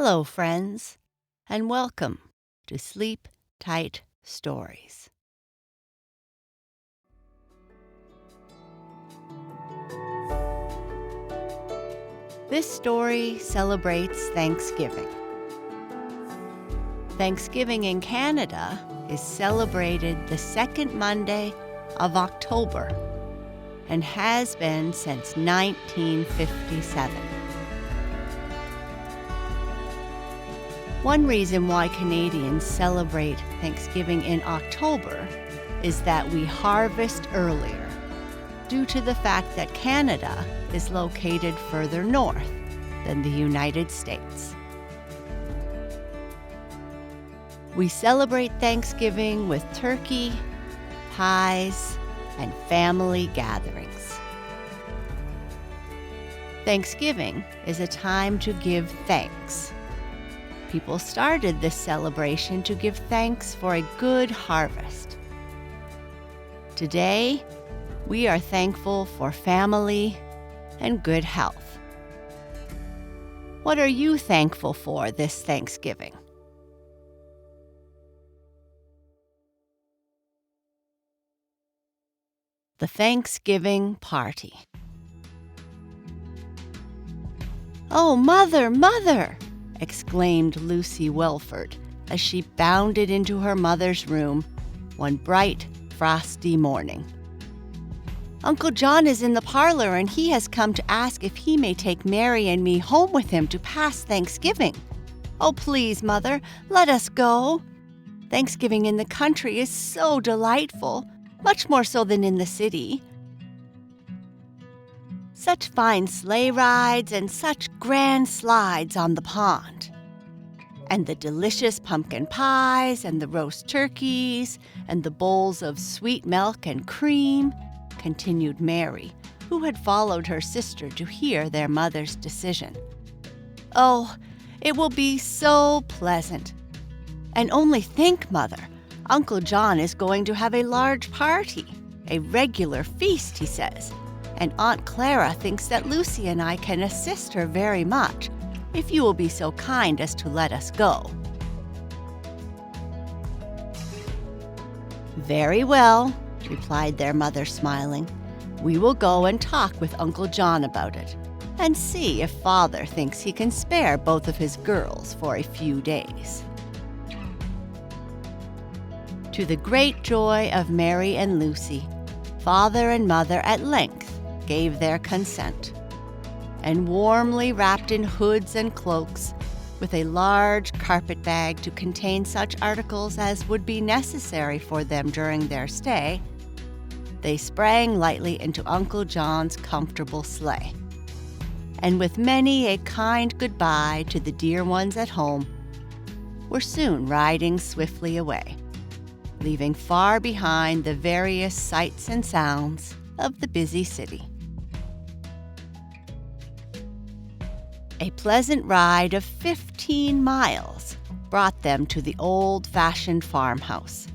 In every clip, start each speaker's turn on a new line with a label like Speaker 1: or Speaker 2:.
Speaker 1: Hello, friends, and welcome to Sleep Tight Stories. This story celebrates Thanksgiving. Thanksgiving in Canada is celebrated the second Monday of October and has been since 1957. One reason why Canadians celebrate Thanksgiving in October is that we harvest earlier, due to the fact that Canada is located further north than the United States. We celebrate Thanksgiving with turkey, pies, and family gatherings. Thanksgiving is a time to give thanks. People started this celebration to give thanks for a good harvest. Today, we are thankful for family and good health. What are you thankful for this Thanksgiving? The Thanksgiving Party. "Oh, Mother, Mother!" exclaimed Lucy Welford as she bounded into her mother's room one bright, frosty morning. "Uncle John is in the parlor, and he has come to ask if he may take Mary and me home with him to pass Thanksgiving. Oh, please, Mother, let us go. Thanksgiving in the country is so delightful, much more so than in the city. Such fine sleigh rides and such grand slides on the pond. And the delicious pumpkin pies and the roast turkeys and the bowls of sweet milk and cream," continued Mary, who had followed her sister to hear their mother's decision. "Oh, it will be so pleasant. And only think, Mother, Uncle John is going to have a large party, a regular feast, he says. And Aunt Clara thinks that Lucy and I can assist her very much, if you will be so kind as to let us go." "Very well," replied their mother, smiling. "We will go and talk with Uncle John about it, and see if Father thinks he can spare both of his girls for a few days." To the great joy of Mary and Lucy, Father and Mother at length gave their consent, and warmly wrapped in hoods and cloaks, with a large carpet bag to contain such articles as would be necessary for them during their stay, they sprang lightly into Uncle John's comfortable sleigh, and with many a kind goodbye to the dear ones at home, were soon riding swiftly away, leaving far behind the various sights and sounds of the busy city. A pleasant ride of 15 miles brought them to the old-fashioned farmhouse,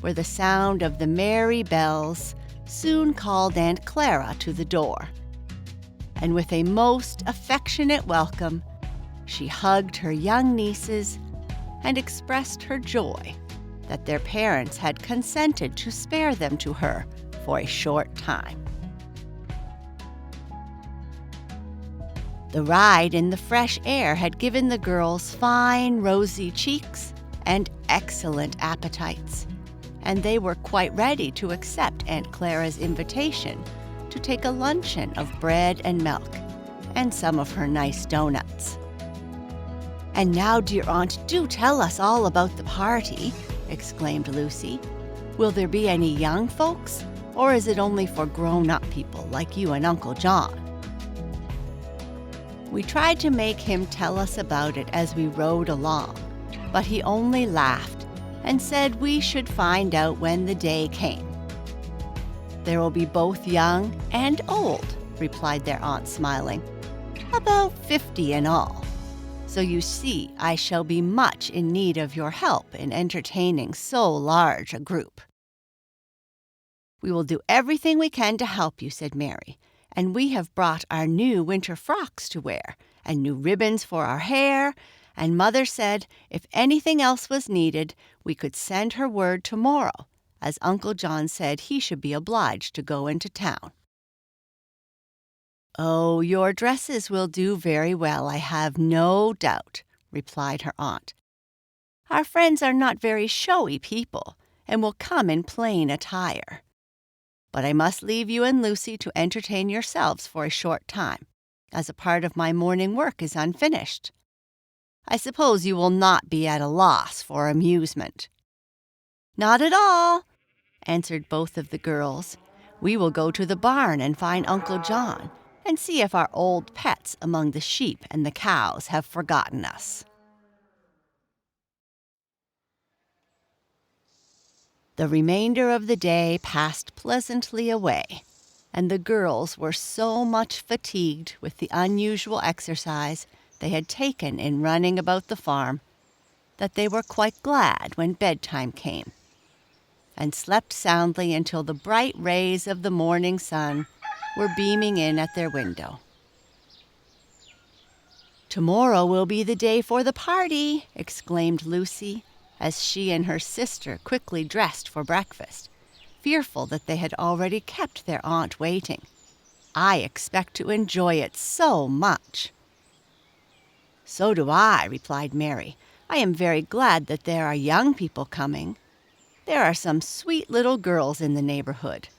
Speaker 1: where the sound of the merry bells soon called Aunt Clara to the door. And with a most affectionate welcome, she hugged her young nieces and expressed her joy that their parents had consented to spare them to her for a short time. The ride in the fresh air had given the girls fine, rosy cheeks and excellent appetites, and they were quite ready to accept Aunt Clara's invitation to take a luncheon of bread and milk and some of her nice donuts. "And now, dear Aunt, do tell us all about the party," exclaimed Lucy. "Will there be any young folks, or is it only for grown-up people like you and Uncle John?" We tried to make him tell us about it as we rode along, but he only laughed and said we should find out when the day came. "There will be both young and old," replied their aunt, smiling. "About 50 in all. So you see, I shall be much in need of your help in entertaining so large a group." "We will do everything we can to help you," said Mary, "and we have brought our new winter frocks to wear, and new ribbons for our hair, and Mother said if anything else was needed, we could send her word tomorrow, as Uncle John said he should be obliged to go into town. "Oh, your dresses will do very well, I have no doubt," replied her aunt. "Our friends are not very showy people, and will come in plain attire. But I must leave you and Lucy to entertain yourselves for a short time, as a part of my morning work is unfinished. I suppose you will not be at a loss for amusement." "Not at all," answered both of the girls. "We will go to the barn and find Uncle John, and see if our old pets among the sheep and the cows have forgotten us." The remainder of the day passed pleasantly away, and the girls were so much fatigued with the unusual exercise they had taken in running about the farm that they were quite glad when bedtime came, and slept soundly until the bright rays of the morning sun were beaming in at their window. "Tomorrow will be the day for the party," exclaimed Lucy, as she and her sister quickly dressed for breakfast, fearful that they had already kept their aunt waiting. "I expect to enjoy it so much." "So do I," replied Mary. "I am very glad that there are young people coming. There are some sweet little girls in the neighborhood.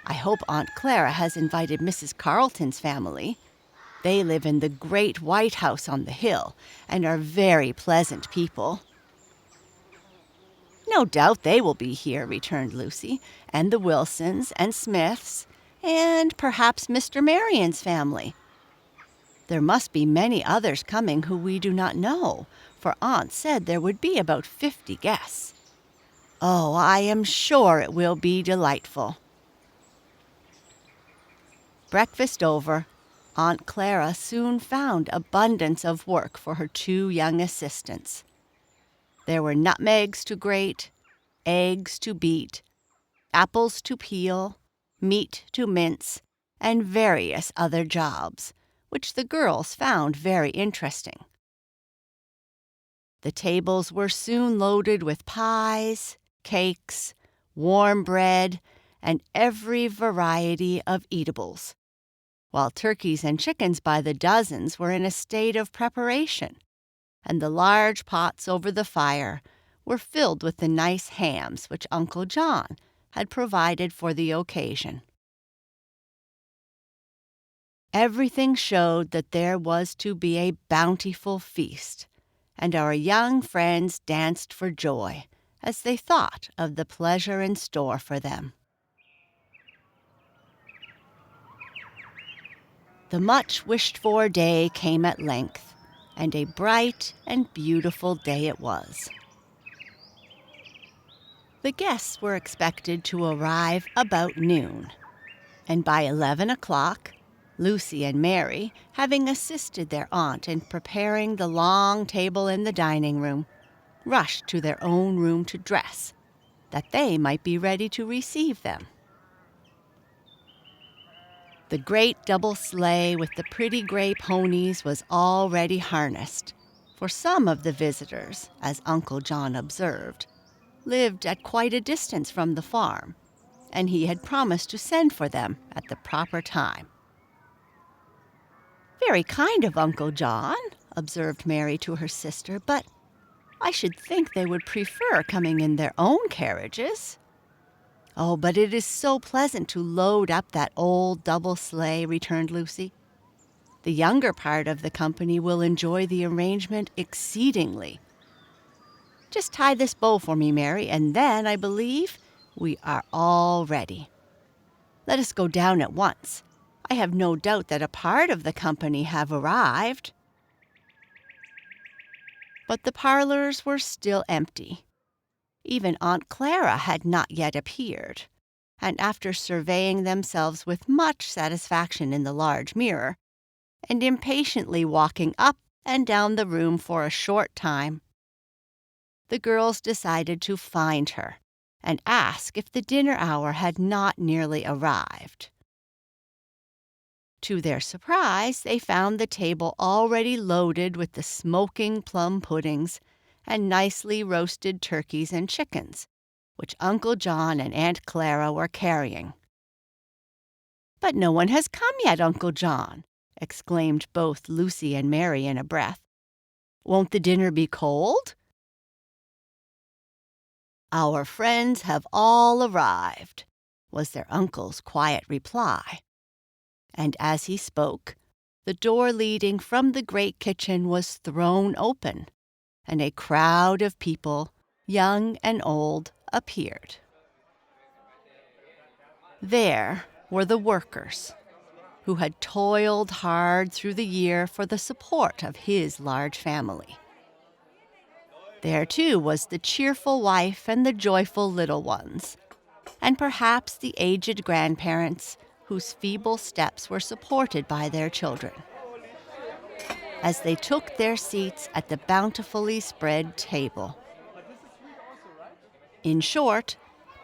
Speaker 1: I hope Aunt Clara has invited Mrs. Carleton's family. They live in the great white house on the hill and are very pleasant people." "No doubt they will be here," returned Lucy, "and the Wilsons and Smiths, and perhaps Mr. Marion's family. There must be many others coming who we do not know, for Aunt said there would be about 50 guests. Oh, I am sure it will be delightful." Breakfast over, Aunt Clara soon found abundance of work for her 2 young assistants. There were nutmegs to grate, eggs to beat, apples to peel, meat to mince, and various other jobs, which the girls found very interesting. The tables were soon loaded with pies, cakes, warm bread, and every variety of eatables, while turkeys and chickens by the dozens were in a state of preparation, and the large pots over the fire were filled with the nice hams which Uncle John had provided for the occasion. Everything showed that there was to be a bountiful feast, and our young friends danced for joy as they thought of the pleasure in store for them. The much wished-for day came at length, and a bright and beautiful day it was. The guests were expected to arrive about noon, and by 11 o'clock, Lucy and Mary, having assisted their aunt in preparing the long table in the dining room, rushed to their own room to dress, that they might be ready to receive them. The great double sleigh with the pretty gray ponies was already harnessed, for some of the visitors, as Uncle John observed, lived at quite a distance from the farm, and he had promised to send for them at the proper time. "Very kind of Uncle John," observed Mary to her sister, "but I should think they would prefer coming in their own carriages." "Oh, but it is so pleasant to load up that old double sleigh," returned Lucy. "The younger part of the company will enjoy the arrangement exceedingly. Just tie this bow for me, Mary, and then, I believe, we are all ready. Let us go down at once. I have no doubt that a part of the company have arrived." But the parlors were still empty. Even Aunt Clara had not yet appeared, and after surveying themselves with much satisfaction in the large mirror, and impatiently walking up and down the room for a short time, the girls decided to find her and ask if the dinner hour had not nearly arrived. To their surprise, they found the table already loaded with the smoking plum puddings and nicely roasted turkeys and chickens, which Uncle John and Aunt Clara were carrying. "But no one has come yet, Uncle John," exclaimed both Lucy and Mary in a breath. "Won't the dinner be cold?" "Our friends have all arrived," was their uncle's quiet reply. And as he spoke, the door leading from the great kitchen was thrown open, and a crowd of people, young and old, appeared. There were the workers, who had toiled hard through the year for the support of his large family. There, too, was the cheerful wife and the joyful little ones, and perhaps the aged grandparents whose feeble steps were supported by their children, as they took their seats at the bountifully spread table. In short,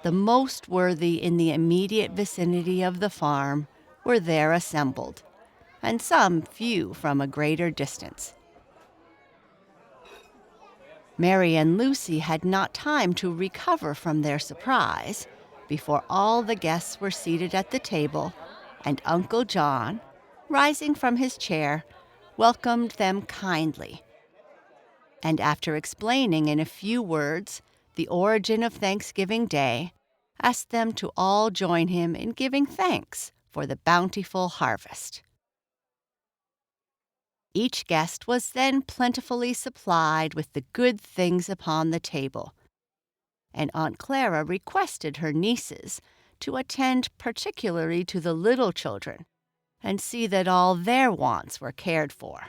Speaker 1: the most worthy in the immediate vicinity of the farm were there assembled, and some few from a greater distance. Mary and Lucy had not time to recover from their surprise before all the guests were seated at the table, and Uncle John, rising from his chair, welcomed them kindly. And after explaining in a few words the origin of Thanksgiving Day, asked them to all join him in giving thanks for the bountiful harvest. Each guest was then plentifully supplied with the good things upon the table, and Aunt Clara requested her nieces to attend particularly to the little children and see that all their wants were cared for.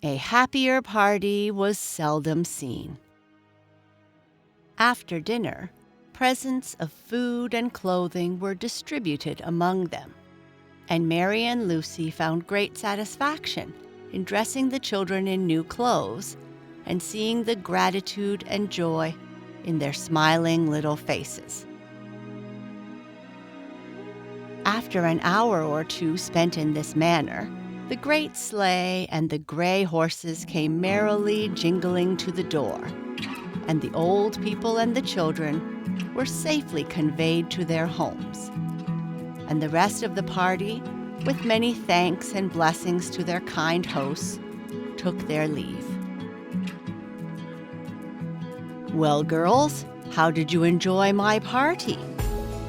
Speaker 1: A happier party was seldom seen. After dinner, presents of food and clothing were distributed among them, and Mary and Lucy found great satisfaction in dressing the children in new clothes and seeing the gratitude and joy in their smiling little faces. After an hour or two spent in this manner, the great sleigh and the gray horses came merrily jingling to the door, and the old people and the children were safely conveyed to their homes. And the rest of the party, with many thanks and blessings to their kind hosts, took their leave. "Well, girls, how did you enjoy my party?"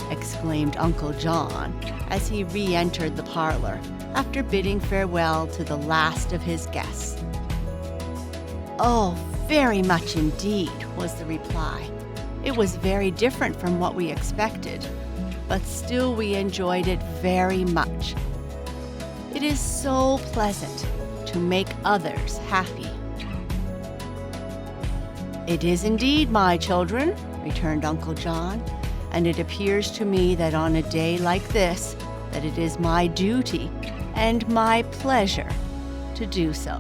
Speaker 1: exclaimed Uncle John as he re-entered the parlor after bidding farewell to the last of his guests. "Oh, very much indeed," was the reply. "It was very different from what we expected, but still we enjoyed it very much. It is so pleasant to make others happy." "It is indeed, my children," returned Uncle John, "and it appears to me that on a day like this, that it is my duty and my pleasure to do so."